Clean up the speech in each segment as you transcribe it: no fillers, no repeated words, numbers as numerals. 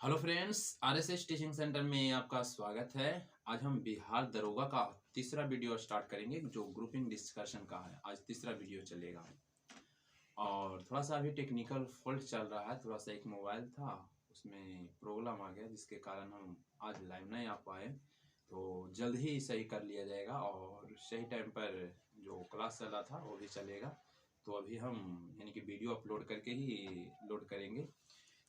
Hello friends, RSS teaching centre में आपका स्वागत है। आज हम बिहार दरोगा का तीसरा वीडियो स्टार्ट करेंगे जो ग्रुपिंग डिस्कशन का है। आज तीसरा वीडियो चलेगा और थोड़ा सा अभी टेक्निकल फॉल्ट चल रहा है। थोड़ा सा एक मोबाइल था उसमें प्रॉब्लम आ गया जिसके कारण हम आज लाइव नहीं आ पाए, तो जल्द ही सही कर लिया जाएगा और सही टाइम पर जो क्लास चला था वो भी चलेगा। तो अभी हम यानी कि वीडियो अपलोड करके ही लोड करेंगे।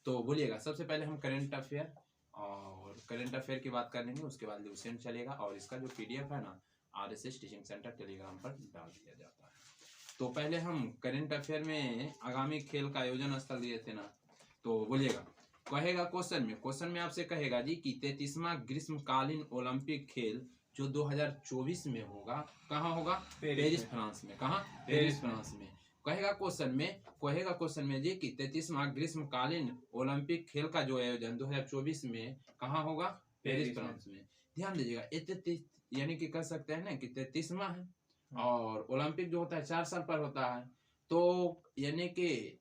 तो बोलिएगा, सबसे पहले हम करंट अफेयर की बात कर लेंगे, उसके बाद ल्यूसेंट चलेगा और इसका जो पीडीएफ है ना आरएसएस टीचिंग सेंटर टेलीग्राम पर डाल दिया जाता है। तो पहले हम करंट अफेयर में आगामी खेल का आयोजन स्थल दिए थे ना, तो बोलिएगा कहेगा क्वेश्चन में आपसे कहेगा जी कि 33वां ग्रीष्मकालीन ओलंपिक खेल जो 2024 में होगा कहाँ होगा? पेरिस फ्रांस में। कहाँ? पेरिस फ्रांस में। कहेगा क्वेश्चन में जी कि 33वां ग्रीष्मकालीन ओलंपिक खेल का जो आयोजन 2024 में कहाँ होगा? पेरिस फ्रांस में। ध्यान दीजिएगा, यानी कि कह सकते हैं ना कि 33वां है और ओलंपिक जो होता है 4 साल पर होता है, तो यानी कि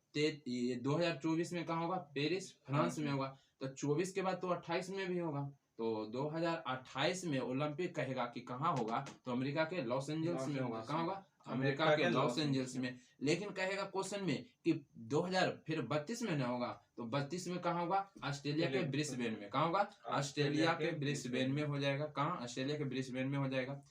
2024 में कहाँ होगा? पेरिस फ्रांस में होगा। तो 24 के बाद तो 28 में भी होगा, तो 2028 में ओलंपिक कहेगा कि कहाँ होगा? तो अमेरिका के लॉस एंजल्स में होगा। कहाँ होगा? अमेरिका के लॉस एंजल्स में। लेकिन कहेगा क्वेश्चन में कि 2032 में ना होगा, तो 32 में कहाँ होगा? ऑस्ट्रेलिया के ब्रिस्बेन में। कहाँ होगा? ऑस्ट्रेलिया के ब्रिस्बेन में हो जाएगा। कहाँ? ऑस्ट्रेलिया के ब्रिस्बेन में हो जाएगा।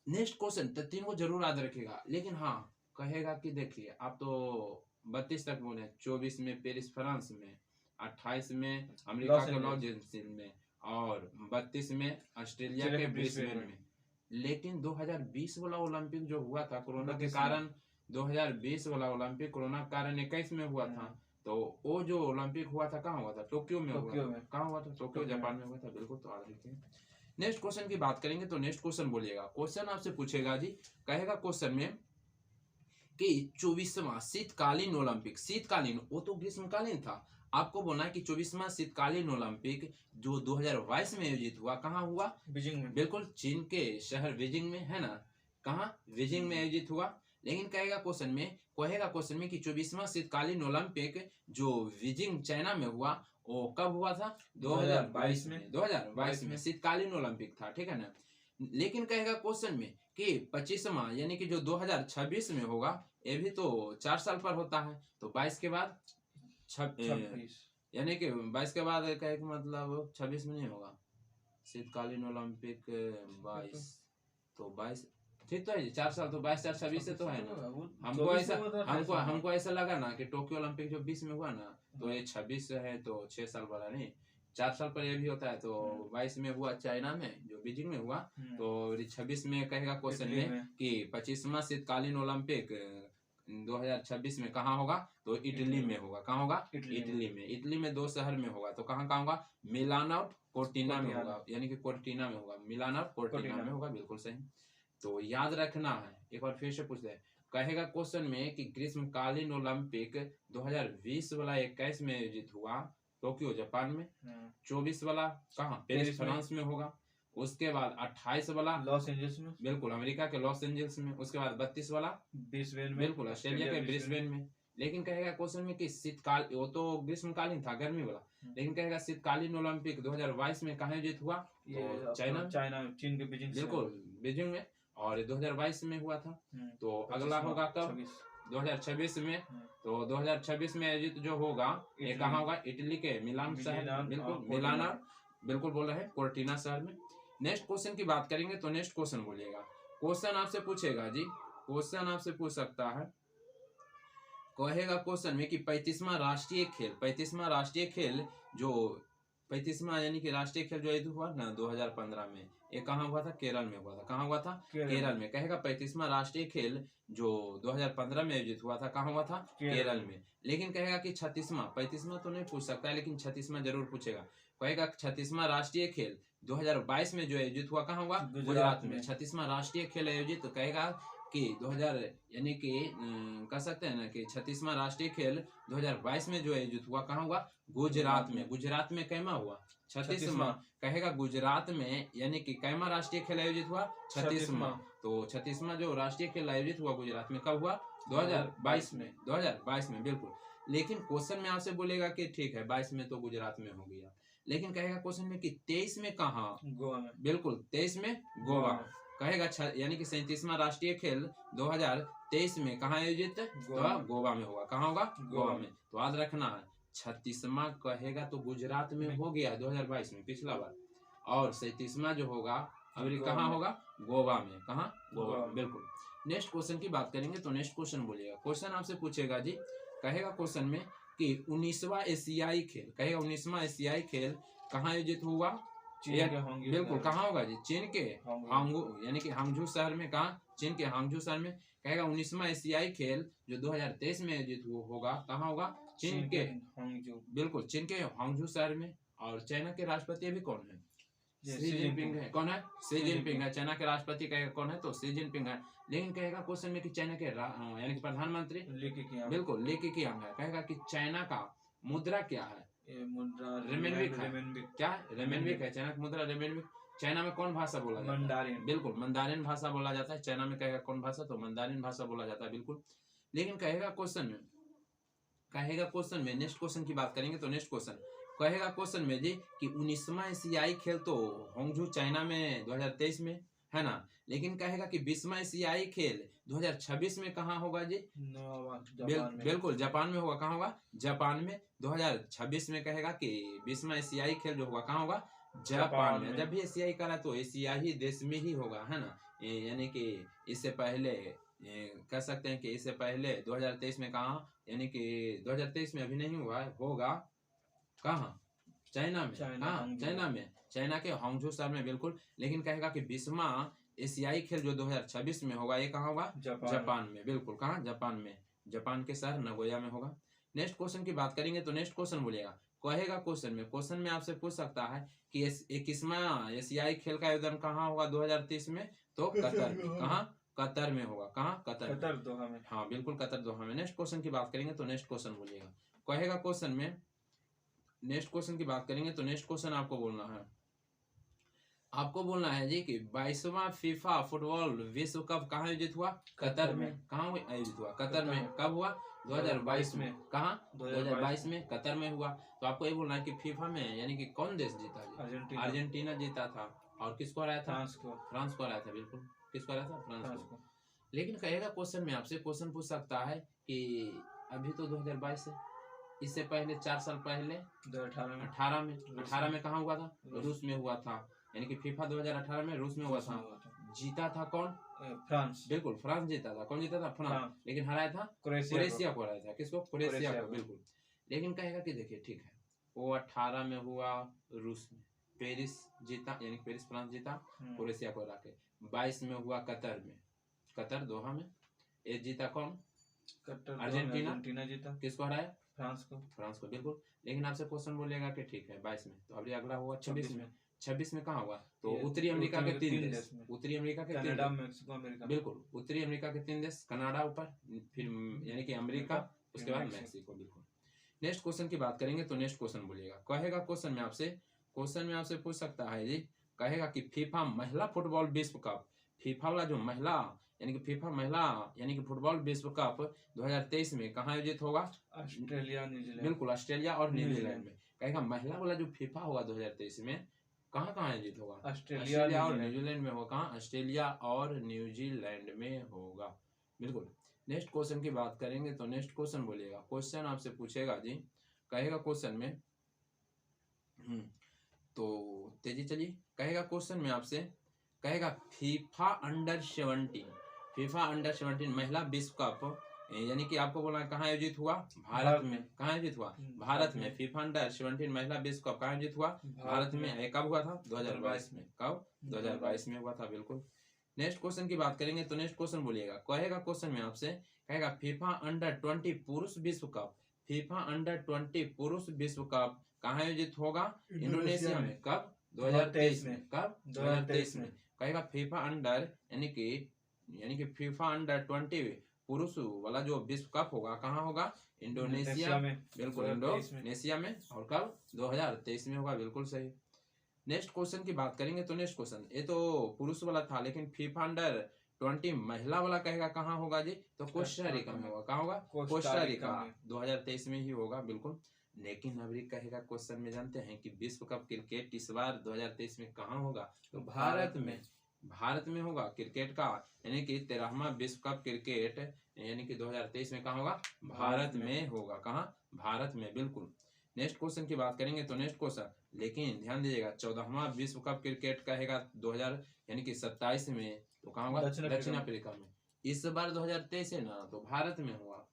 नेक्स्ट क्वेश्चन तो 3 को जरूर याद रखेगा, लेकिन हाँ कहेगा कि देखिए आप तो 32 तक बोले, 24 में पेरिस फ्रांस में, 28 में अमेरिका के लॉस एंजल्स में और 32 में ऑस्ट्रेलिया के ब्रिस्बेन में। लेकिन 2020 वाला ओलंपिक जो हुआ था कोरोना के कारण, 2020 वाला ओलंपिक कोरोना के कारण 21 में हुआ था, तो वो जो ओलंपिक हुआ था कहाँ हुआ था? टोक्यो में हुआ था। कहाँ हुआ था? टोक्यो जापान में हुआ था। बिल्कुल, तो याद रखिए। नेक्स्ट क्वेश्चन की बात करेंगे तो नेक्स्ट क्वेश्चन बोलिएगा, क्वेश्चन आपसे पूछेगा जी, कहेगा क्वेश्चन में कि 24वां शीतकालीन ओलंपिक, शीतकालीन वो तो ग्रीष्मकालीन था, आपको बोलना है कि 24वां शीतकालीन ओलंपिक जो 2022 में आयोजित हुआ कहाँ हुआ? बीजिंग में। बिल्कुल, चीन के शहर बीजिंग में है ना। कहाँ? बीजिंग में आयोजित हुआ। लेकिन कहेगा क्वेश्चन में कि 24वां शीतकालीन ओलंपिक जो बीजिंग चाइना में हुआ वो कब हुआ था? 2022 में। 2022 में शीतकालीन ओलंपिक था, ठीक है ना। लेकिन कहेगा क्वेश्चन में कि 25वां यानी कि जो 2026 में होगा, ये भी तो 4 साल पर होता है, तो 22 के बाद 26 यानी कि 22 के बाद कहे का मतलब 26 में नहीं होगा शीतकालीन ओलंपिक 22, तो 22 ठीक तो है। 4 साल तो 22 4 26 से तो है ना। हमको ऐसा लगा ना कि टोक्यो ओलंपिक जो 20 में हुआ ना, तो ये 26 है, तो 6 साल वाला नहीं 4 साल पर ये भी होता है। तो 22 में हुआ चाइना में जो बीजिंग में हुआ, तो 26 में कहेगा क्वेश्चन में कि 25वां शीतकालीन ओलंपिक 2026 में कहाँ होगा? तो इटली में होगा। कहाँ होगा? इटली में 2 शहर में होगा, तो कहाँ होगा? मिलान और कोर्टिना में होगा, यानी कि कोर्टिना में होगा। मिलान और कोर्टिना में होगा, बिल्कुल सही। तो याद रखना है, एक बार फिर से पूछ ले, कहेगा क्वेश्चन में कि ग्रीष्मकालीन ओलंपिक 2020 वाला 21 में आयोजित हुआ टोक्यो जापान में, 24 वाला कहाँ? पेरिस फ्रांस में होगा। उसके बाद 28 वाला लॉस एंजल्स में, बिल्कुल अमेरिका के लॉस एंजल्स में। उसके बाद 32 वाला ब्रिस्बेन में, बिल्कुल ऑस्ट्रेलिया के ब्रिस्बेन में। लेकिन कहेगा क्वेश्चन में कि शीतकाल, वो तो ग्रीष्मकालीन था, गर्मी वाला। लेकिन कहेगा शीतकालीन ओलंपिक 2022 में कहाँ आयोजित हुआ? तो चाइना चीन के बीजिंग, बिल्कुल बीजिंग में, और 2022 में हुआ था। तो अगला होगा कब? 2026 में। तो 2026 में आयोजित जो होगा ये कहाँ होगा? इटली के मिलान शहर, बिल्कुल मिलाना, बिल्कुल बोल रहे हैं कोर्टिना शहर में। नेक्स्ट क्वेश्चन की बात करेंगे तो नेक्स्ट क्वेश्चन बोलिएगा, क्वेश्चन आपसे पूछेगा जी, क्वेश्चन आपसे पूछ सकता है, कहेगा क्वेश्चन में कि 35वां राष्ट्रीय खेल जो 35वां यानी कि राष्ट्रीय खेल जो आयोजित हुआ ना 2015 में, ये कहाँ हुआ था? केरल में हुआ था। कहाँ हुआ था? केरल में। कहेगा 35वां राष्ट्रीय खेल जो 2015 में आयोजित हुआ था कहाँ हुआ था? केरल में। लेकिन कहेगा कि 35वां तो नहीं पूछ सकता है, लेकिन 36वां जरूर पूछेगा। कहेगा 36वां राष्ट्रीय खेल 2022 में जो आयोजित हुआ कहाँ हुआ? गुजरात में। 36वां राष्ट्रीय खेल आयोजित, तो कहेगा कि 2000 यानी कि कह सकते हैं ना कि 36वां राष्ट्रीय खेल 2022 में जो आयोजित हुआ कहाँ हुआ? गुजरात में। गुजरात में कैमा हुआ? 36वां। कहेगा गुजरात में यानी कि कैमा राष्ट्रीय खेल आयोजित हुआ? 36वां। तो 36वां जो राष्ट्रीय खेल आयोजित हुआ गुजरात में कब हुआ? 2022 में। 2022 में, बिल्कुल। लेकिन क्वेश्चन में आपसे बोलेगा कि ठीक है 22 में तो गुजरात में हो गया, लेकिन कहेगा क्वेश्चन में कि 23 में कहाँ, गोवा में। बिल्कुल 23 में गोवा कहेगा। यानी कि 37वां राष्ट्रीय खेल 2023 में कहाँ आयोजित, गोवा में होगा। कहाँ होगा, गोवा में। तो याद रखना है 36वां कहेगा तो गुजरात में हो गया 2022 में पिछला बार, और 37वां जो होगा अभी कहाँ होगा, गोवा में। कहाँ, गोवा में, बिल्कुल। नेक्स्ट क्वेश्चन की बात करेंगे तो नेक्स्ट क्वेश्चन बोलिएगा, क्वेश्चन आपसे पूछेगा जी, कहेगा क्वेश्चन में कि 19वां एशियाई खेल, कहेगा 19वां एशियाई खेल कहाँ आयोजित हुआ, बिल्कुल कहाँ होगा जी, चीन के हांगझू यानी कि हांगझू शहर में। कहाँ, चीन के हांगझू शहर में। कहेगा 19वां एशियाई खेल जो 2023 में आयोजित होगा कहाँ होगा, चीन के हांगझू, बिल्कुल चीन के हांगझू शहर में। और चाइना के राष्ट्रपति अभी कौन है, शी जिनपिंग है। कौन है, शी जिनपिंग है। चाइना के राष्ट्रपति कहेगा कौन है, तो शी जिनपिंग है। लेकिन कहेगा क्वेश्चन में कि चाइना के यानी कि प्रधानमंत्री, बिल्कुल ली केकियांग है। कहेगा कि चाइना का मुद्रा क्या है, रेमेनविक है। क्या है, रेमेनविक है। चाइना की मुद्रा रेमेनविक। चाइना में कौन भाषा बोला जाता है, मंदारिन, बिल्कुल मंदारिन भाषा बोला जाता है चाइना में। कहेगा कौन भाषा, तो मंदारिन भाषा बोला जाता है, बिल्कुल। लेकिन कहेगा क्वेश्चन में नेक्स्ट क्वेश्चन की बात करेंगे तो नेक्स्ट क्वेश्चन कहेगा क्वेश्चन में जी कि 19वां एशियाई खेल तो हांगझू चाइना में 2023 में है ना, लेकिन कहेगा कि 20वां एशियाई खेल 2026 में कहाँ होगा जी, बिल्कुल जापान में होगा। कहाँ होगा, जापान में 2026 में। कहेगा कि 20वां एशियाई खेल जो होगा कहाँ होगा, जापान में। जब भी एशियाई करा तो एशिया ही देश में ही होगा, है ना। यानी कि इससे पहले कह सकते हैं कि इससे पहले 2023 में कहाँ, यानी कि 2023 में अभी नहीं हुआ, होगा कहाँ, चाइना में। कहाँ, चाइना में, चाइना के हांगझू शहर में, बिल्कुल। लेकिन कहेगा कि 20वां एशियाई खेल जो 2026 में होगा ये कहाँ होगा, जापान में, बिल्कुल। कहाँ, जापान में, जापान के शहर नगोया में होगा। नेक्स्ट क्वेश्चन की बात करेंगे तो नेक्स्ट क्वेश्चन बोलिएगा, कहेगा क्वेश्चन में आपसे पूछ सकता है कि 21वां एशियाई खेल का आयोजन कहाँ होगा 2030 में, तो कतर में। कहाँ, कतर में होगा। कहाँ, कतर दोहा में। हाँ बिल्कुल, कतर दोहा में। नेक्स्ट क्वेश्चन की बात करेंगे तो नेक्स्ट क्वेश्चन बोलिएगा, कहेगा क्वेश्चन में नेक्स्ट क्वेश्चन की बात करेंगे तो नेक्स्ट क्वेश्चन आपको बोलना है जी कि 22वां फीफा फुटबॉल विश्व कप कहाँ आयोजित हुआ, कतर में। कहाँ आयोजित हुआ, कतर में। कब हुआ, 2022 में। कहाँ, 2022 में कतर में हुआ। तो आपको ये बोलना है कि फीफा में यानी कि कौन देश जीता, अर्जेंटीना जीता था। और किसको हराया था, फ्रांस को हराया था, बिल्कुल। किसको हराया था, फ्रांस को। लेकिन कहेगा क्वेश्चन में आपसे क्वेश्चन पूछ सकता है कि अभी तो 2022 है, इससे पहले 4 साल पहले 2018 में कहाँ हुआ था, रूस में हुआ था। यानी कि फीफा 2018 में रूस में हुआ था। जीता था कौन, फ्रांस, बिल्कुल फ्रांस जीता था। कौन जीता था, फ्रांस। लेकिन हराया था क्रोएशिया को हराया था। किसको, क्रोएशिया को, बिल्कुल। लेकिन कहेगा कि देखिए ठीक है, वो 18 में हुआ रूस में, पेरिस जीता, यानी पेरिस फ्रांस जीता क्रोएशिया को हरा के। 22 में हुआ कतर में, कतर दोहा में। ये जीता कौन, अर्जेंटीना जीता। किसको हराया, फ्रांस को, बिल्कुल। लेकिन आपसे क्वेश्चन बोलेगा कि ठीक है 22 में, तो अभी अगला हुआ 26 में कहाँ हुआ, तो उत्तरी अमेरिका के 3 देश, उत्तरी अमेरिका के 3 देश, मेक्सिको, अमेरिका, बिल्कुल। उत्तरी अमेरिका के 3 देश, कनाडा ऊपर, फिर यानी कि अमेरिका, उसके बाद मैक्सिको, बिल्कुल। नेक्स्ट क्वेश्चन की बात करेंगे तो नेक्स्ट क्वेश्चन बोलिएगा, कहेगा क्वेश्चन में आपसे पूछ सकता है जी, कहेगा कि फीफा महिला फुटबॉल विश्व कप, फीफा वाला जो महिला यानी कि फीफा महिला यानी कि फुटबॉल विश्व कप 2023 में कहाँ आयोजित होगा, ऑस्ट्रेलिया, न्यूजीलैंड, बिल्कुल ऑस्ट्रेलिया और न्यूजीलैंड में। कहेगा महिला वाला जो फीफा होगा 2023 में कहाँ आयोजित होगा, ऑस्ट्रेलिया और न्यूजीलैंड में होगा। कहाँ, ऑस्ट्रेलिया और न्यूजीलैंड में होगा, बिल्कुल। नेक्स्ट क्वेश्चन की बात करेंगे तो नेक्स्ट क्वेश्चन बोलिएगा, क्वेश्चन आपसे पूछेगा जी, कहेगा क्वेश्चन में तो तेजी चलिए, कहेगा क्वेश्चन में आपसे, कहेगा फीफा अंडर 17 महिला विश्व कप यानी कि आपको बोलना है कहाँ आयोजित हुआ, भारत में। कहाँ आयोजित हुआ, भारत में। फीफा अंडर 17 महिला विश्व कप कहाँ आयोजित हुआ, भारत में। कब हुआ था, 2022 में। कब, 2022 में हुआ था, बिल्कुल। नेक्स्ट क्वेश्चन की बात करेंगे तो नेक्स्ट क्वेश्चन बोलिएगा, कहेगा क्वेश्चन में आपसे, कहेगा फीफा अंडर 20 पुरुष विश्व कप, फीफा अंडर 20 पुरुष विश्व कप कहाँ आयोजित होगा, इंडोनेशिया में। कब, 2023 में। कब, 2023 में। कहेगा फीफा अंडर यानी कि फीफा अंडर 20 पुरुष वाला जो विश्व कप होगा कहाँ होगा, इंडोनेशिया में, बिल्कुल इंडोनेशिया में। और कब, 2023 में होगा, बिल्कुल सही। नेक्स्ट क्वेश्चन की बात करेंगे तो नेक्स्ट क्वेश्चन, ये तो पुरुष वाला था, लेकिन फीफा अंडर T20 महिला वाला कहेगा कहाँ होगा जी, तो कोस्टा रिका में होगा। कहाँ होगा, कोस्टा रिका। 2023 में ही होगा बिल्कुल। लेकिन अभी कहेगा क्वेश्चन में, जानते हैं कि विश्व कप क्रिकेट इस बार 2023 में कहाँ होगा, तो भारत में। भारत में होगा क्रिकेट का, यानी कि 13वां विश्व कप क्रिकेट यानी कि 2023 में कहाँ होगा, भारत में होगा। कहाँ, भारत में, बिल्कुल। नेक्स्ट क्वेश्चन की बात करेंगे तो नेक्स्ट क्वेश्चन, लेकिन ध्यान दीजिएगा 14वां विश्व कप क्रिकेट कहेगा 2000 यानी कि 27 में, तो कहाँ होगा, दक्षिण अफ्रीका में। इस बार 2023 है ना, तो भारत में होगा।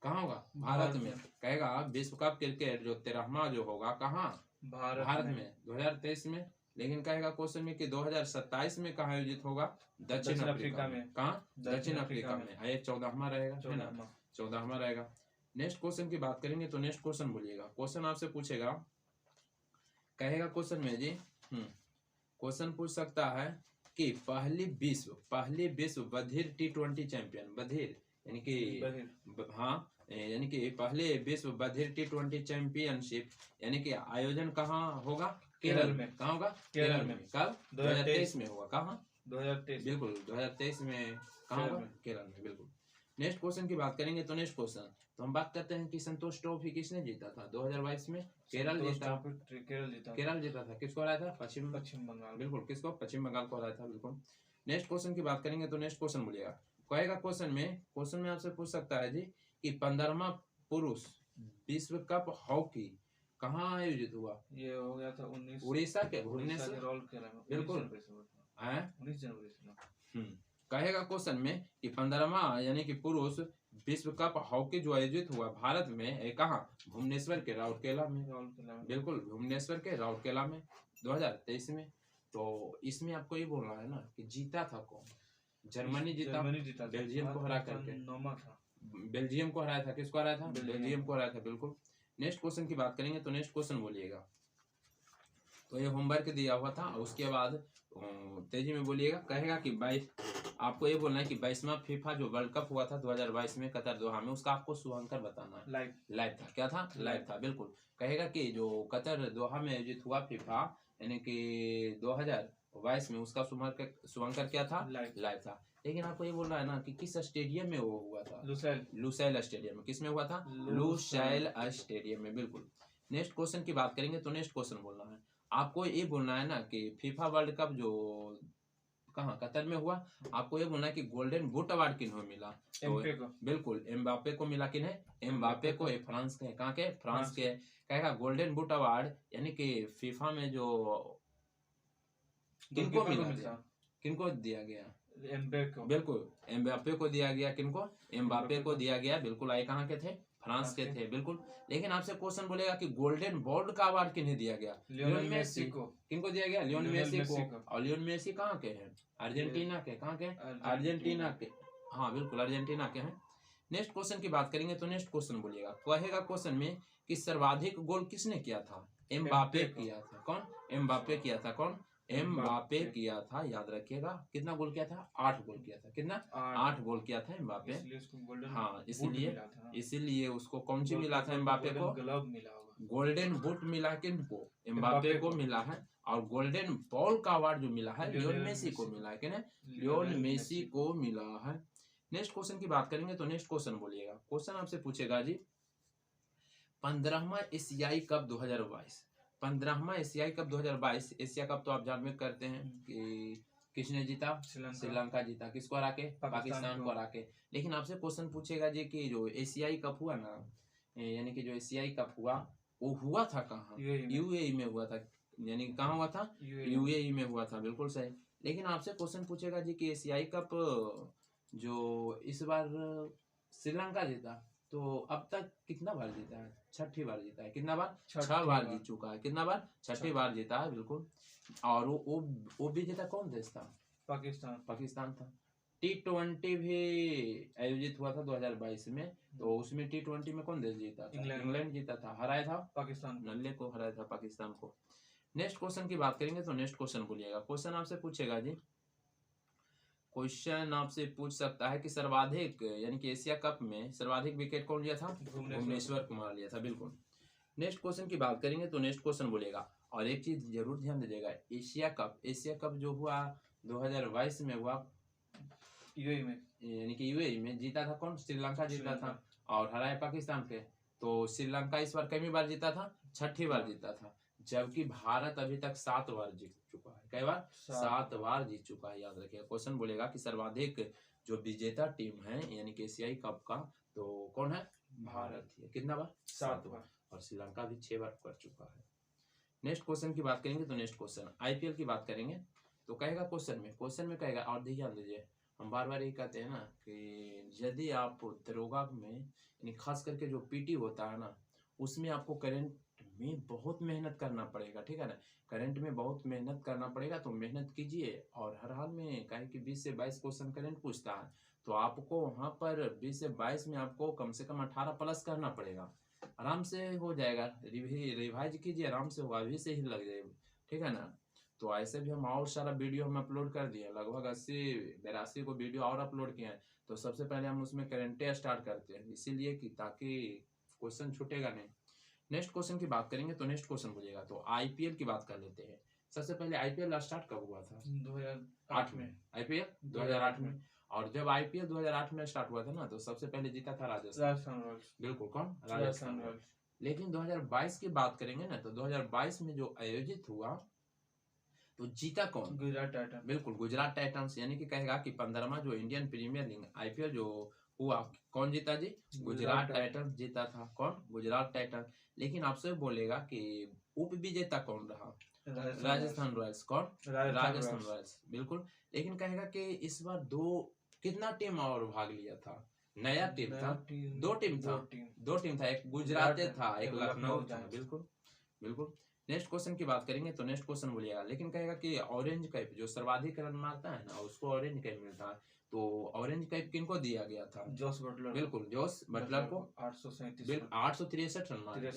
कहाँ होगा, भारत में। कहेगा विश्व कप क्रिकेट जो 13वां जो होगा कहाँ, भारत में 2023 में। लेकिन कहेगा क्वेश्चन में कि 2027 में कहाँ आयोजित होगा, दक्षिण अफ्रीका में। कहाँ, दक्षिण अफ्रीका में। ये 14वां रहेगा, है ना, 14वां रहेगा। नेक्स्ट क्वेश्चन की बात करेंगे तो नेक्स्ट क्वेश्चन बोलिएगा। क्वेश्चन आपसे पूछेगा, कहेगा क्वेश्चन में जी, क्वेश्चन पूछ सकता है कि पहली विश्व बधिर T20 चैंपियन, बधिर यानी कि हाँ, यानी कि पहले विश्व बधिर T20 चैंपियनशिप यानी कि आयोजन कहाँ होगा, केरल में। कहाँ होगा, केरल में। कब, 2023 में होगा। कहाँ, 2023, बिल्कुल 2023 में। कहाँ होगा, केरल में, बिल्कुल। नेक्स्ट क्वेश्चन की बात करेंगे तो नेक्स्ट क्वेश्चन, तो हम बात करते हैं कि संतोष ट्रॉफी किसने जीता था 2022 में, केरल जीता। केरल जीता था। किसको हराया था, पश्चिम बंगाल, बिल्कुल। किसको, पश्चिम बंगाल को हराया था, बिल्कुल। नेक्स्ट क्वेश्चन की बात करेंगे तो नेक्स्ट क्वेश्चन बोलिएगा। कहेगा क्वेश्चन में आपसे पूछ सकता है जी कि 15वां पुरुष विश्व कप हॉकी कहाँ आयोजित हुआ, ये हो गया था उड़ीसा के भुवनेश्वर, बिल्कुल है 19 जनवरी। कहेगा क्वेश्चन में कि 15वां यानी कि पुरुष विश्व कप हॉकी जो आयोजित हुआ भारत में, कहाँ, भुवनेश्वर के राउरकेला में, बिल्कुल भुवनेश्वर के राउरकेला में 2023 में। तो इसमें आपको ये बोलना है ना कि जीता था कौन, जर्मनी जीता, बेल्जियम को हरा करके। बेल्जियम को हराया था। किसको हराया था, बेल्जियम को हराया था, बिल्कुल। नेक्स्ट क्वेश्चन की बात करेंगे तो नेक्स्ट क्वेश्चन बोलिएगा। तो ये होमवर्क दिया हुआ था, उसके बाद तेजी में बोलिएगा। कहेगा कि 22, आपको ये बोलना है कि 22वां फीफा जो वर्ल्ड कप हुआ था 2022 में कतर दोहा में, उसका आपको शुभांकर बताना है। लाइव था। क्या था, लाइव था, बिल्कुल। कहेगा कि जो कतर दोहा में आयोजित हुआ फीफा यानी कि 2022 में, उसका शुभांकर क्या था, लाइव था। लेकिन आपको ये बोलना है ना कि किस स्टेडियम में वो हुआ था, लुसाइल स्टेडियम में। किस में हुआ था, लुसाइल स्टेडियम में, बिल्कुल। नेक्स्ट क्वेश्चन की बात करेंगे तो नेक्स्ट क्वेश्चन बोलना है आपको, ये बोलना है ना कि फीफा वर्ल्ड कप जो कहाँ, कतर में हुआ, आपको ये बोलना है कि गोल्डन बूट अवार्ड किन्हों मिला, तो बिल्कुल एम्बापे को मिला। किन्हें, एम्बापे को। फ्रांस के, कहाँ के, फ्रांस के। कहेगा गोल्डन बूट अवार्ड यानी कि फीफा में जो किनको मिला, किनको दिया गया, बिल्कुल एम्बापे को दिया गया। किनको, एम्बापे को दिया गया, बिल्कुल। आए कहाँ के थे, फ्रांस के थे, बिल्कुल। लेकिन आपसे क्वेश्चन बोलेगा कि गोल्डन बॉल का अवार्ड किन्हें दिया गया, लियोनेल मेसी को। किनको दिया गया, लियोनेल मेसी को। और लियोनेल मेसी कहाँ के हैं, अर्जेंटीना के। कहाँ के, अर्जेंटीना के, हाँ बिल्कुल अर्जेंटीना के हैं। नेक्स्ट क्वेश्चन की बात करेंगे तो नेक्स्ट क्वेश्चन बोलिएगा। कहेगा क्वेश्चन में कि सर्वाधिक गोल किसने किया था, एम्बापे किया था। कौन, एम्बापे किया था। कौन, एम्बापे किया था, याद रखिएगा। कितना गोल किया था, 8 गोल किया था। कितना, 8 गोल किया था एम्बापे। हाँ, इसीलिए उसको कौन सी मिला था, एम्बापे को गोल्डन बूट मिला। किनको, एम्बापे को मिला है। और गोल्डन बॉल का अवार्ड जो मिला है लियोनेल मेसी को मिला है। किन्हें, लियोनेल मेसी को मिला है। नेक्स्ट क्वेश्चन की बात करेंगे तो नेक्स्ट क्वेश्चन बोलिएगा। क्वेश्चन आपसे पूछेगा जी 15वां एशियाई कप 2022, 15वां एशियाई कप 2022। एशिया कप तो आप जानते करते हैं कि किसने जीता, श्रीलंका जीता। किसको हरा के, पाकिस्तान को हरा के। लेकिन आपसे क्वेश्चन पूछेगा जी कि जो एशियाई कप हुआ ना, यानी कि जो एशियाई कप हुआ वो हुआ था कहाँ, यूएई में हुआ था। यानी कहाँ हुआ था, यूएई में हुआ था, बिल्कुल सही। लेकिन आपसे क्वेश्चन पूछेगा जी कि एशियाई कप जो इस बार श्रीलंका जीता, तो अब तक कितना बार जीता है, 6ठी बार जीता है। कितना बार, 6 बार जीत चुका है। कितना बार, 6ठी बार जीता है, बिल्कुल। और वो भी जीता कौन देश था, पाकिस्तान था। T20 भी आयोजित हुआ था 2022 में, तो उसमें T20 में कौन देश जीता था, इंग्लैंड जीता था। हराया था पाकिस्तान, नल्ले को हराया था, पाकिस्तान को। नेक्स्ट क्वेश्चन की बात करेंगे तो नेक्स्ट क्वेश्चन बोलिएगा। क्वेश्चन आपसे पूछेगा जी, क्वेश्चन आपसे पूछ सकता है कि सर्वाधिक यानी कि एशिया कप में सर्वाधिक विकेट कौन लिया था, भुवनेश्वर कुमार लिया था, बिल्कुल। नेक्स्ट क्वेश्चन की बात करेंगे तो नेक्स्ट क्वेश्चन बोलेगा। और एक चीज जरूर ध्यान दीजिएगा, एशिया कप जो हुआ 2022 में हुआ यूएई में, यानी कि यूएई में जीता था कौन? श्रीलंका जीता था और हराया पाकिस्तान के। तो श्रीलंका इस बार कितनी बार जीता था? 6ठी बार जीता था, जबकि भारत अभी तक 7 बार जीत चुका है। कई बार? 7 बार जीत चुका है। याद रखिएगा, क्वेश्चन बोलेगा कि सर्वाधिक जो विजेता टीम है यानी कि एशियाई कप का, तो कौन है? भारत है। कितना बार? 7 बार। और श्रीलंका भी 6 बार कर चुका है। नेक्स्ट क्वेश्चन की बात करेंगे तो नेक्स्ट क्वेश्चन आईपीएल की बात करेंगे तो कहेगा क्वेश्चन में कहेगा, और ध्यान दीजिए, हम बार बार यही कहते हैं ना कि यदि आप दरोगा में यानी खास करके जो पीटी होता है ना, उसमें आपको करंट में बहुत मेहनत करना पड़ेगा, ठीक है ना। करंट में बहुत मेहनत करना पड़ेगा, तो मेहनत कीजिए। और हर हाल में कहे कि 20 से 22 क्वेश्चन करंट पूछता है, तो आपको वहाँ पर 20 से 22 में आपको कम से कम 18 प्लस करना पड़ेगा। आराम से हो जाएगा, रिवाइज कीजिए, आराम से होगा, अभी से ही लग जाएगा, ठीक है ना। तो ऐसे भी हम और सारा वीडियो हम अपलोड कर दिए, लगभग 80-82 को वीडियो और अपलोड किए हैं। तो सबसे पहले हम उसमें करेंटे स्टार्ट करते हैं, इसीलिए कि ताकि क्वेश्चन छूटेगा नहीं। नेक्स्ट क्वेश्चन की बात करेंगे तो नेक्स्ट क्वेश्चन बोलिएगा, तो आईपीएल की बात कर लेते हैं। सबसे पहले आईपीएल स्टार्ट कब हुआ था? 2008 में। आईपीएल 2008 में। और जब आईपीएल 2008 में स्टार्ट हुआ था ना, तो सबसे पहले जीता था राजस्थान रॉयल्स। बिल्कुल, कौन? राजस्थान रॉयल्स। लेकिन 2022 की बात करेंगे ना, तो 2022 में जो आयोजित हुआ तो जीता कौन? गुजरात टाइटंस। बिल्कुल, गुजरात टाइटंस। यानी कि कहेगा कि 15वां जो इंडियन प्रीमियर लीग आईपीएल जो हुआ, कौन जीता जी? गुजरात टाइटंस जीता था। कौन? गुजरात टाइटंस। लेकिन आपसे बोलेगा कि उप विजेता कौन रहा? राजस्थान रॉयल्स। कौन? राजस्थान रॉयल्स। बिल्कुल। लेकिन कहेगा कि इस बार कितना टीम और भाग लिया था? नया टीम था, 2 टीम था, 2 टीम था, एक गुजरात था, एक लखनऊ था। बिल्कुल बिल्कुल। नेक्स्ट क्वेश्चन की बात करेंगे तो नेक्स्ट क्वेश्चन बोलिएगा, लेकिन कहेगा कि ऑरेंज कैप जो सर्वाधिक रन मारता है ना, उसको ऑरेंज कैप मिलता है। तो ऑरेंज कैप किनको दिया गया था? Jos Buttler. बिल्कुल, जोस बटलर को। 863 863 रन मारे,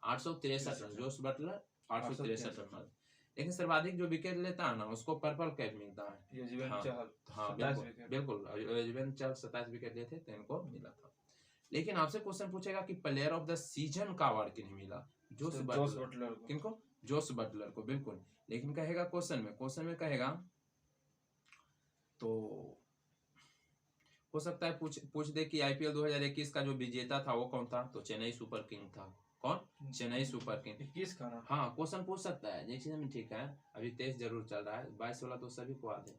863 रन। जोस बटलर 863 रन मारे। लेकिन सर्वाधिक जो विकेट लेता है ना, उसको पर्पल कैप मिलता है। युजवेंद्र चहल। हाँ बिल्कुल, युजवेंद्र चहल 27 विकेट लेते तो इनको मिला था। लेकिन आपसे क्वेश्चन पूछेगा कि प्लेयर ऑफ द सीजन का अवार्ड किन्हें मिला? Jos Buttler. किनको? जोस बटलर को। बिल्कुल। लेकिन कहेगा क्वेश्चन में कहेगा, तो हो सकता है पूछ दे कि आईपीएल 2021 का जो विजेता था वो कौन था? तो चेन्नई सुपर किंग था। कौन? Chennai super king. 21 का ना? हाँ, क्वेश्चन पूछ सकता है, जैसे में ठीक है। अभी 23 जरूर चल रहा है, 22 वाला तो सभी को याद है,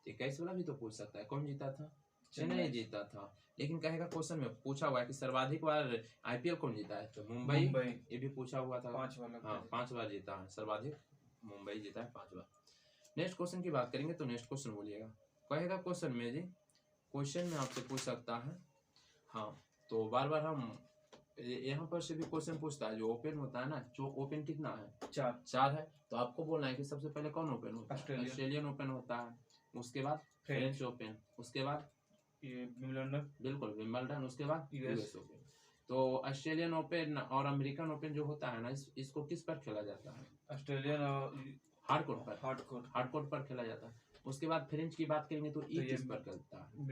21 वाला भी तो पूछ सकता है। कौन जीता था? चेन्नई जीता था। लेकिन कहेगा क्वेश्चन में पूछा हुआ है कि सर्वाधिक बार आईपीएल कौन जीता है? तो मुंबई। ये भी पूछा हुआ था। 5 बार। हाँ, 5 बार जीता है, सर्वाधिक मुंबई जीता है 5 बार। नेक्स्ट क्वेश्चन की बात करेंगे तो नेक्स्ट क्वेश्चन बोलिएगा। कहेगा क्वेश्चन में जी, क्वेश्चन में आपसे पूछ सकता है। हाँ, तो बार बार हम यहाँ पर से भी क्वेश्चन पूछता है, जो ओपन होता है ना, जो ओपन कितना है? 4 है। तो आपको बोलना है कि सबसे पहले कौन ओपन होता है? ऑस्ट्रेलियन ओपन होता है, उसके बाद फ्रेंच ओपन, उसके बाद ये विंबलडन। बिल्कुल, विंबलडन, उसके बाद यूएस ओपन। तो ऑस्ट्रेलियन ओपन और अमेरिकन ओपन जो होता है ना, इसको किस पर खेला जाता है? ऑस्ट्रेलियन हार्डकोर्ट पर। हार्डकोर्ट पर खेला जाता है। उसके बाद फ्रेंच की बात करेंगे तो ये किस पर खेलता है?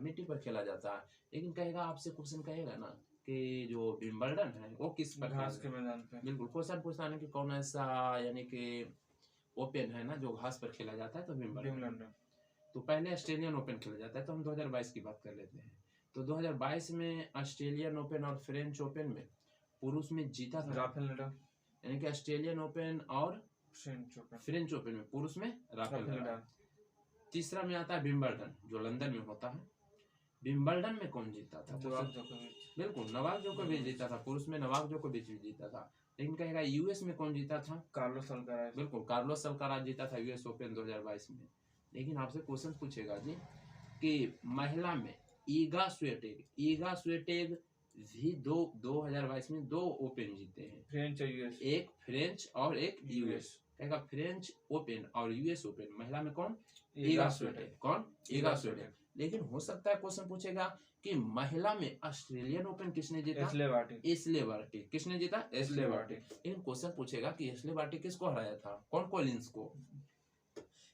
मिट्टी पर खेला जाता है। लेकिन कहेगा, आपसे क्वेश्चन कहेगा ना कि जो विंबलडन है वो किस पर? घास के मैदान पे। बिल्कुल, क्वेश्चन पूछता है कि कौन ऐसा यानी कि ओपन है ना जो घास पर खेला जाता है, तो विंबलडन। तो पहले ऑस्ट्रेलियन ओपन खेला जाता है, तो हम 2022 की बात कर लेते हैं। तो 2022 में ऑस्ट्रेलियन ओपन और फ्रेंच ओपन में पुरुष में जीता था राफेल नडाल। यानी कि ऑस्ट्रेलियन ओपन और फ्रेंच ओपन में पुरुष में राफेल नडाल। तीसरा में आता है विंबलडन, जो लंदन में होता है। विंबलडन में कौन जीता था? बिल्कुल, नोवाक जोकोविच जीता था। पुरुष में नोवाक जोकोविच जीता था। लेकिन कहेगा यूएस में कौन जीता था? Carlos Alcaraz. बिल्कुल, कार्लोस अल्काराज जीता था यूएस ओपन 2022 में। लेकिन आपसे क्वेश्चन पूछेगा जी कि महिला में ईगा स्वियाटेक भी 2022 में 2 ओपन जीते हैं, फ्रेंच और यूएस। एक फ्रेंच और एक यूएस। कहेगा फ्रेंच ओपन और यूएस ओपन महिला में कौन? Iga Swiatek. कौन? Iga Swiatek. लेकिन हो सकता है क्वेश्चन पूछेगा कि महिला में ऑस्ट्रेलियन ओपन किसने जीता? Ashleigh Barty. किसने जीता? Ashleigh Barty. लेकिन क्वेश्चन पूछेगा कि एशले बार्टी किसको हराया था? कौन? कॉलिंस को,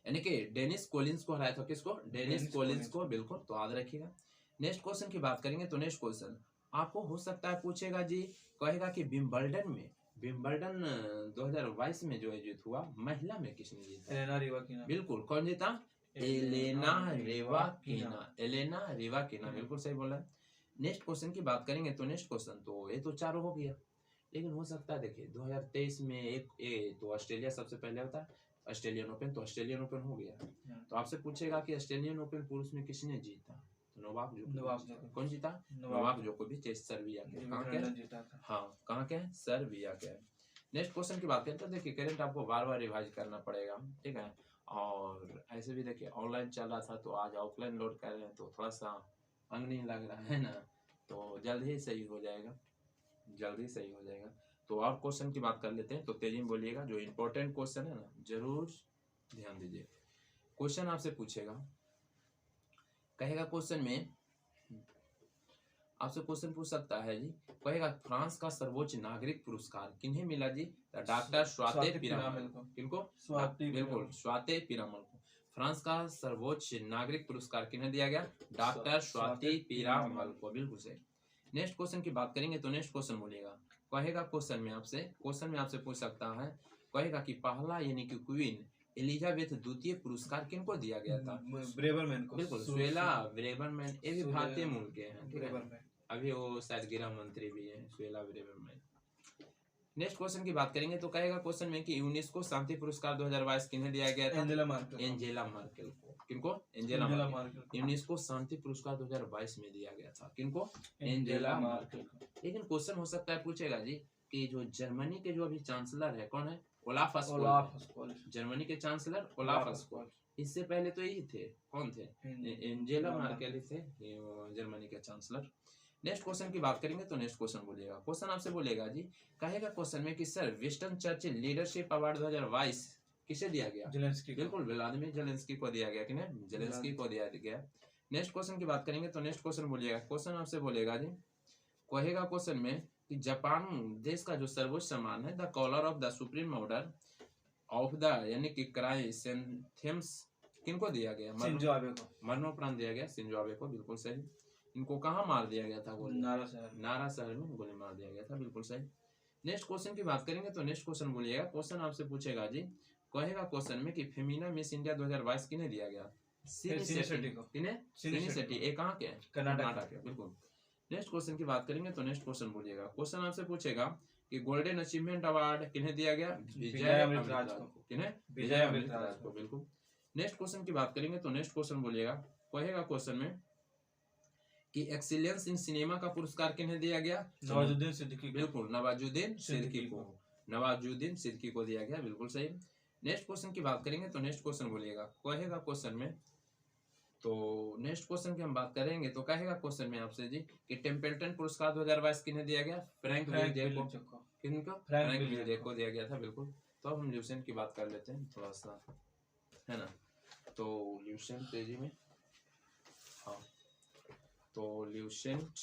यानी कि डेनिस कॉलिंस को हराया था। किसको? डेनिस कॉलिंस को। बिल्कुल, तो याद रखिएगा। नेक्स्ट क्वेश्चन की बात करेंगे तो नेक्स्ट क्वेश्चन आपको हो सकता है पूछेगा जी, कहेगा कि विंबलडन 2022 में जो आयोजित हुआ महिला में किसने जीता? Elena Rybakina. बिल्कुल, कौन जीता? एलेना रेवाकिना, एलेना रेवाकिना, बिल्कुल सही बोला है। नेक्स्ट क्वेश्चन की बात करेंगे तो नेक्स्ट क्वेश्चन तो ये तो चारों हो गया, लेकिन हो सकता है देखिए 2023 में एक तो ऑस्ट्रेलिया सबसे पहले होता है ऑस्ट्रेलियन ओपन, तो ऑस्ट्रेलियन ओपन हो गया। तो आपसे पूछेगा कि ऑस्ट्रेलियन ओपन पुरुष में किसने जीता, तो नोवाक जोकोविच। कौन जीता? नोवाक जोकोविच, सर्बिया के। कहाँ के? हाँ, कहाँ के? सर्बिया के। नेक्स्ट क्वेश्चन की बात करें तो देखिए करंट आपको बार बार रिवाइज करना पड़ेगा, ठीक है। और ऐसे भी देखिए ऑनलाइन चल रहा था तो आज ऑफलाइन लोड कर रहे हैं तो थोड़ा सा अंग नहीं लग रहा है ना, तो जल्द ही सही हो जाएगा, जल्दी सही हो जाएगा। तो और क्वेश्चन की बात कर लेते हैं, तो तेजी में बोलिएगा, जो इम्पोर्टेंट क्वेश्चन है ना जरूर ध्यान दीजिए। क्वेश्चन आपसे पूछेगा, कहेगा क्वेश्चन में आपसे क्वेश्चन पूछ सकता है जी, कहेगा फ्रांस का सर्वोच्च नागरिक पुरस्कार किन्हें मिला जी? डॉक्टर स्वाते पिरामल को। किनको? बिल्कुल, स्वाते पिरामल को। फ्रांस का सर्वोच्च नागरिक पुरस्कार किन्हें दिया गया? डॉक्टर स्वाति पिरामल को, बिल्कुल सही। नेक्स्ट क्वेश्चन की बात करेंगे तो नेक्स्ट क्वेश्चन बोलिएगा, कहेगा क्वेश्चन में आपसे पूछ सकता है, कहेगा कि पहला यानी कि क्वीन एलिजाबेथ द्वितीय पुरस्कार किनको दिया गया था? ब्रेवरमैन को। बिल्कुल, सुएला ब्रेवरमैन, ये भी भारतीय मूल के हैं, ठीक है। अभी वो शायद गृह मंत्री भी है, सुएला ब्रेवरमैन। नेक्स्ट क्वेश्चन की बात करेंगे तो कहेगा क्वेश्चन में कि यूनेस्को शांति पुरस्कार 2022 किन्हें दिया गया था? एंजेला मार्केल को। किनको? Angela Merkel. यूनेस्को शांति पुरस्कार 2022 में दिया गया था, किनको? एंजेला मार्केल को। लेकिन क्वेश्चन हो सकता है पूछेगा जी कि जो जर्मनी के जो अभी चांसलर है कौन है? ओलाफ स्कोल। जर्मनी के चांसलर ओलाफ स्कोल। इससे पहले तो यही थे, कौन थे? एंजेला मार्केल ही थे जर्मनी के चांसलर। नेक्स्ट क्वेश्चन की बात करेंगे तो नेक्स्ट क्वेश्चन बोलिएगा, क्वेश्चन आपसे बोलेगा जी, कहेगा क्वेश्चन में कि sir Winston Churchill leadership award 2022 किसे दिया गया? जेलेंस्की। बिल्कुल, व्लादिमीर जेलेंस्की को दिया गया, किन्हें? जेलेंस्की को दिया गया। नेक्स्ट क्वेश्चन की बात करेंगे तो नेक्स्ट क्वेश्चन बोलिएगा, क्वेश्चन आपसे बोलेगा जी, कहेगा क्वेश्चन में कि जापान देश का जो सर्वोच्च सम्मान है, the collar of the supreme order of the यानी कि क्राइसेंथेम्स किनको दिया गया? शिंजो आबे को। मरणोपरांत दिया गया शिंजो आबे को, बिल्कुल सही। इनको कहाँ मार दिया गया था? नारा शहर में गोली मार दिया गया था, बिल्कुल सही। नेक्स्ट क्वेश्चन की बात करेंगे तो नेक्स्ट क्वेश्चन बोलिएगा, क्वेश्चन आपसे पूछेगा जी, कहेगा क्वेश्चन में कि फेमिना मिस इंडिया 2022 किन्हें दिया गया? सिनी शेट्टी को। किन्हें? सिनी शेट्टी। ये कहाँ के? कर्नाटक के, बिल्कुल। नेक्स्ट क्वेश्चन की बात करेंगे तो नेक्स्ट क्वेश्चन बोलिएगा, क्वेश्चन आपसे पूछेगा कि गोल्डन अचीवमेंट अवार्ड किन्हें दिया गया? विजय अमृतराज को। किन्हें? विजय अमृतराज को, बिल्कुल। नेक्स्ट क्वेश्चन की बात करेंगे तो नेक्स्ट क्वेश्चन बोलिएगा, कहेगा क्वेश्चन में कि एक्सीलेंस इन सिनेमा का पुरस्कार किन्हें दिया गया? नवाजुद्दीन सिद्दीकी। बिल्कुल, नवाजुद्दीन सिद्दीकी को। नवाजुद्दीन सिद्दीकी को दिया गया, बिल्कुल सही। नेक्स्ट क्वेश्चन की बात करेंगे तो नेक्स्ट क्वेश्चन बोलिएगा, कहेगा क्वेश्चन में, तो नेक्स्ट क्वेश्चन की हम बात करेंगे तो कहेगा क्वेश्चन में आपसे जी कि टेम्पल्टन पुरस्कार 2022 किन्हें दिया गया? फ्रैंक विल्जे को। किनको? फ्रैंक विल्जे को दिया गया था, बिल्कुल। तो अब हम ल्यूसेंट की बात कर लेते हैं थोड़ा सा, है ना। तो ल्यूसेंट तेजी में, हाँ, तो ल्यूसेंट,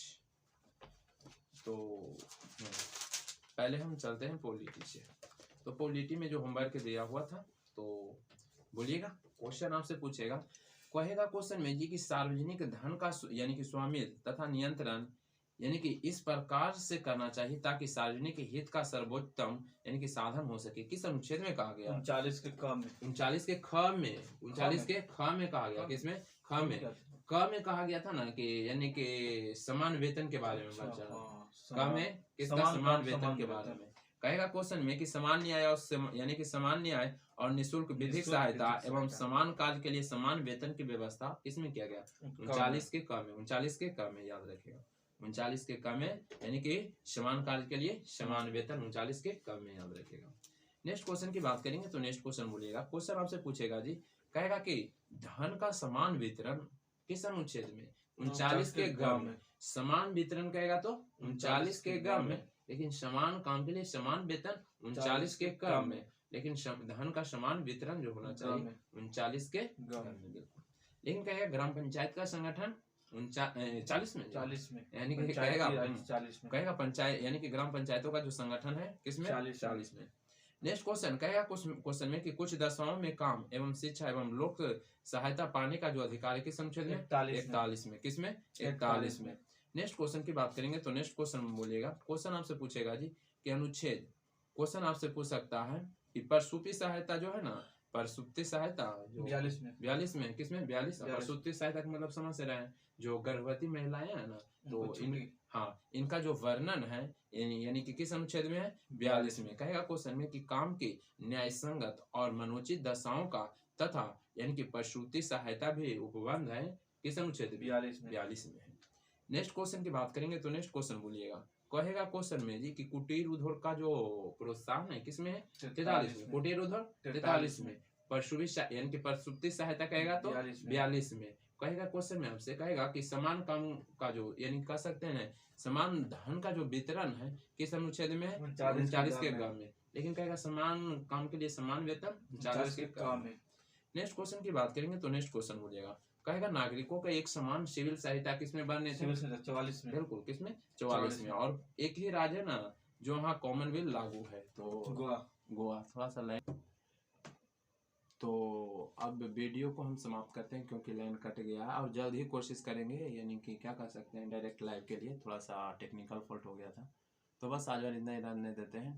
तो पहले हम चलते हैं पॉलिटी से। तो पॉलिटी में जो होमवर्क दिया हुआ था तो बोलिएगा, क्वेश्चन आपसे पूछेगा, कहेगा क्वेश्चन में जी कि सार्वजनिक धन का यानी कि स्वामित्व तथा नियंत्रण यानी कि इस प्रकार से करना चाहिए ताकि सार्वजनिक हित का सर्वोत्तम यानी कि साधन हो सके। किस अनुच्छेद में कहा गया? 39 के ख में। 39 के ख में, 39 के ख में कहा गया। किसमें? ख में। क में कहा गया था ना कि यानी कि समान वेतन के बारे में बात चल रहा है। क में किसका? समान वेतन के बारे में। कहेगा क्वेश्चन में कि समान न्याय और यानी कि समान न्याय और निःशुल्क विधिक सहायता एवं समान कार्य के लिए समान वेतन की व्यवस्था इसमें किया गया 39 के क में। 39 के क में याद रखिएगा, 39 के क में यानी कि समान कार्य के लिए समान वेतन 39 के क में याद रखिएगा। नेक्स्ट क्वेश्चन की बात करेंगे तो नेक्स्ट क्वेश्चन बोलिएगा, क्वेश्चन आपसे पूछेगा जी, कहेगा कि धन का समान वितरण किस अनुच्छेद में? 39 के ग में। समान वितरण कहेगा तो 39 के ग में, लेकिन समान काम के लिए समान वेतन 39 के क में, लेकिन धन का समान वितरण जो होना चाहिए 39 के ग में, बिल्कुल। लेकिन कहेगा ग्राम पंचायत का संगठन 40 में यानी कि कहेगा पंचायत यानी कि ग्राम पंचायतों का जो संगठन है किसमें? 40 में। नेक्स्ट क्वेश्चन कहेगा क्वेश्चन में कि कुछ दशाओं में काम एवं शिक्षा एवं लोक सहायता पाने का जो अधिकार है किस अनुच्छेद में? 41 में। किसमें? 41 में। नेक्स्ट क्वेश्चन की बात करेंगे तो नेक्स्ट क्वेश्चन बोलिएगा, क्वेश्चन आपसे पूछेगा जी कि अनुच्छेद, क्वेश्चन आपसे पूछ सकता है कि प्रसूति सहायता जो है ना, प्रसूति सहायता जो 42 में 42 में, किसमें 42 प्रसूति सहायता का मतलब समझ से रहे हैं, जो गर्भवती महिलाएं हैं ना, तो हाँ इनका जो वर्णन है यानी कि किस अनुच्छेद में है, 42 में। कहेगा क्वेश्चन में कि काम की न्यायसंगत और मनोचित दशाओं का तथा यानी कि प्रसूति सहायता भी उपबंध है किस अनुच्छेद में, 42 में है। नेक्स्ट क्वेश्चन की बात करेंगे तो नेक्स्ट क्वेश्चन बोलिएगा, कहेगा क्वेश्चन में जी कि कुटीर उद्योग का जो प्रोत्साहन है किसमें है, 43 में। कुटीर उद्योग 43 में। यानी कि प्रसूति सहायता कहेगा तो 42 में। कहेगा क्वेश्चन में आपसे कहेगा कि समान काम का जो यानी कह सकते हैं समान धन का जो वितरण है किस अनुच्छेद में है, 39 के ग में। लेकिन कहेगा समान काम के लिए समान वेतन 40 के ग में। नेक्स्ट क्वेश्चन की बात करेंगे तो नेक्स्ट क्वेश्चन बोलिएगा, कहेगा नागरिकों का एक समान सिविल सहायता किसमें बनने थे, 44 में। बिल्कुल किसमें, 44 में। और एक ही राज्य ना जो वहाँ कॉमनवेल्थ लागू है तो गोवा। थोड़ा सा लाइन, तो अब वीडियो को हम समाप्त करते हैं क्योंकि लाइन कट गया और जल्द ही कोशिश करेंगे यानी कि क्या कर सकते हैं डायरेक्ट लाइव के लिए, थोड़ा सा टेक्निकल फॉल्ट हो गया था। तो बस आज इतना ही रहने देते हैं।